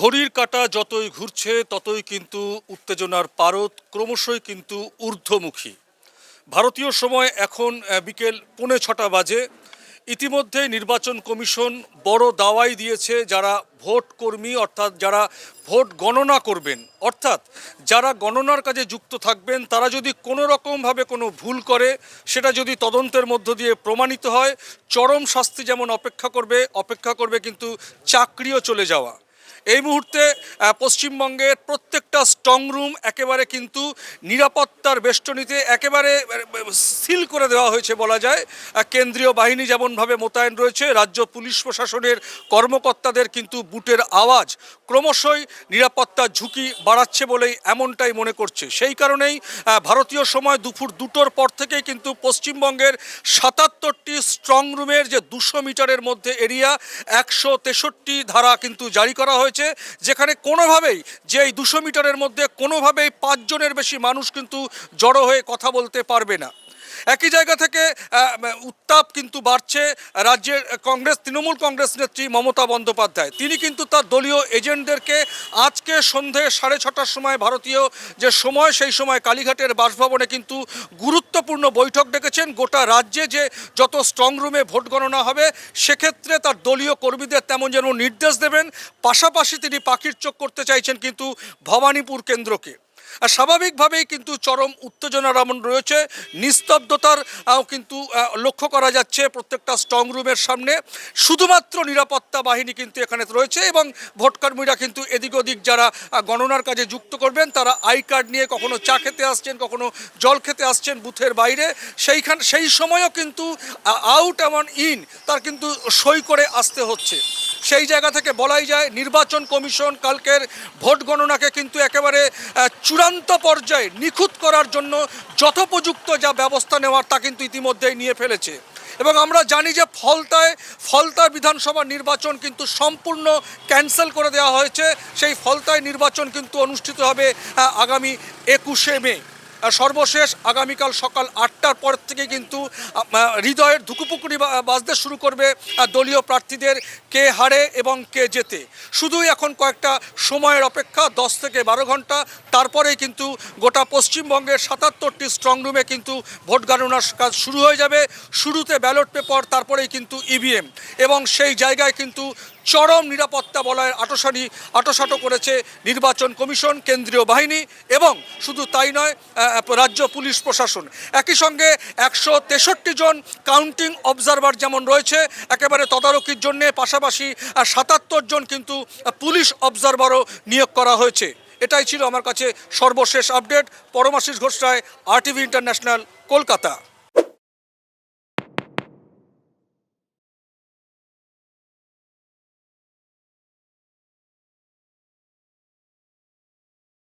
ঘড়ির কাঁটা যতই ঘুরছে ততই কিন্তু উত্তেজনার পারদ ক্রমশই কিন্তু ঊর্ধ্বমুখী। ভারতীয় সময় এখন বিকেল 6:45 বাজে। ইতিমধ্যে নির্বাচন কমিশন বড় দাওয়াই দিয়েছে যারা ভোট কর্মী অর্থাৎ যারা ভোট গণনা করবেন, অর্থাৎ যারা গণনার কাজে যুক্ত থাকবেন, তারা যদি কোনো রকমভাবে কোনো ভুল করে, সেটা যদি তদন্তের মধ্য দিয়ে প্রমাণিত হয়, চরম শাস্তি যেমন অপেক্ষা করবে কিন্তু চাকরিও চলে যাওয়া। এই মুহূর্তে পশ্চিমবঙ্গের প্রত্যেকটা স্ট্রং রুম একেবারে কিন্তু নিরাপত্তার বেষ্টনীতে একেবারে সিল করে দেওয়া হয়েছে বলা যায়। কেন্দ্রীয় বাহিনী যেমনভাবে মোতায়েন রয়েছে, রাজ্য পুলিশ প্রশাসনের কর্মকর্তাদের কিন্তু বুটের আওয়াজ ক্রমশই নিরাপত্তার ঝুঁকি বাড়াচ্ছে বলেই এমনটাই মনে করছে। সেই কারণেই ভারতীয় সময় দুপুর 2টোর পর থেকেই কিন্তু পশ্চিমবঙ্গের 77টি স্ট্রং রুমের যে 200 মিটারের মধ্যে এরিয়া 163 ধারা কিন্তু জারি করা হয়েছে, যেখানে কোনোভাবেই যে এই 200 মিটারের মধ্যে কোনোভাবেই 5 জনের বেশি মানুষ কিন্তু জড়ো হয়ে কথা বলতে পারবে না। একই জায়গা থেকে উত্তাপ কিন্তু বাড়ছে রাজ্যের তৃণমূল কংগ্রেস নেত্রী মমতা বন্দ্যোপাধ্যায়। তিনি কিন্তু তার দলীয় এজেন্টদেরকে আজকে সন্ধে 6:30টার সময় ভারতীয় যে সময়, সেই সময় কালীঘাটের বাসভবনে কিন্তু গুরুত্বপূর্ণ বৈঠক ডেকেছেন। গোটা রাজ্যে যে যত স্ট্রং রুমে ভোট গণনা হবে, সেক্ষেত্রে তার দলীয় কর্মীদের তেমন যেন নির্দেশ দেবেন। পাশাপাশি তিনি পাখির চোখ করতে চাইছেন কিন্তু ভবানীপুর কেন্দ্রকে। আর স্বাভাবিকভাবেই কিন্তু চরম উত্তেজনা যেমন রয়েছে, নিস্তব্ধতার কিন্তু লক্ষ্য করা যাচ্ছে প্রত্যেকটা স্ট্রং রুমের সামনে। শুধুমাত্র নিরাপত্তা বাহিনী কিন্তু এখানে রয়েছে এবং ভোটকর্মীরা কিন্তু এদিক ওদিক যারা গণনার কাজে যুক্ত করবেন, তারা আই কার্ড নিয়ে কখনো চা খেতে আসছেন, কখনো জল খেতে আসছেন বুথের বাইরে। সেই সময়ও কিন্তু আউট এবং ইন তার কিন্তু সই করে আসতে হচ্ছে। সেই জায়গা থেকে বলাই যায় নির্বাচন কমিশন কালকের ভোট গণনাকে কিন্তু একেবারে চূড়ান্ত পর্যায়ে নিখুঁত করার জন্য যথোপযুক্ত যা ব্যবস্থা নেওয়ার তা কিন্তু ইতিমধ্যেই নিয়ে ফেলেছে। এবং আমরা জানি যে ফলতায় বিধানসভা নির্বাচন কিন্তু সম্পূর্ণ ক্যান্সেল করে দেওয়া হয়েছে। সেই ফলতায় নির্বাচন কিন্তু অনুষ্ঠিত হবে আগামী 21শে মে। সর্বশেষ আগামীকাল সকাল 8টার পর থেকে কিন্তু হৃদয়ের ধুকুপুকুরি বাজতে শুরু করবে দলীয় প্রার্থীদের কে হারে এবং কে জেতে। শুধুই এখন কয়েকটা সময়ের অপেক্ষা, 10 থেকে 12 ঘন্টা, তারপরেই কিন্তু গোটা পশ্চিমবঙ্গের 77টি স্ট্রং রুমে কিন্তু ভোট গণনার কাজ শুরু হয়ে যাবে। শুরুতে ব্যালট পেপার, তারপরেই কিন্তু ইভিএম, এবং সেই জায়গায় কিন্তু চরম নিরাপত্তা বলয়ের আঁটোসাঁটো করেছে নির্বাচন কমিশন, কেন্দ্রীয় বাহিনী এবং শুধু তাই নয়, রাজ্য পুলিশ প্রশাসন। একই সঙ্গে 163 জন কাউন্টিং অবজারভার যেমন রয়েছে একেবারে তদারকির জন্যে, পাশাপাশি 77 জন কিন্তু পুলিশ অবজারভারও নিয়োগ করা হয়েছে। এটাই ছিল আমার কাছে সর্বশেষ আপডেট। পরমাশিস ঘোষ রায়, RTV ইন্টারন্যাশনাল, কলকাতা।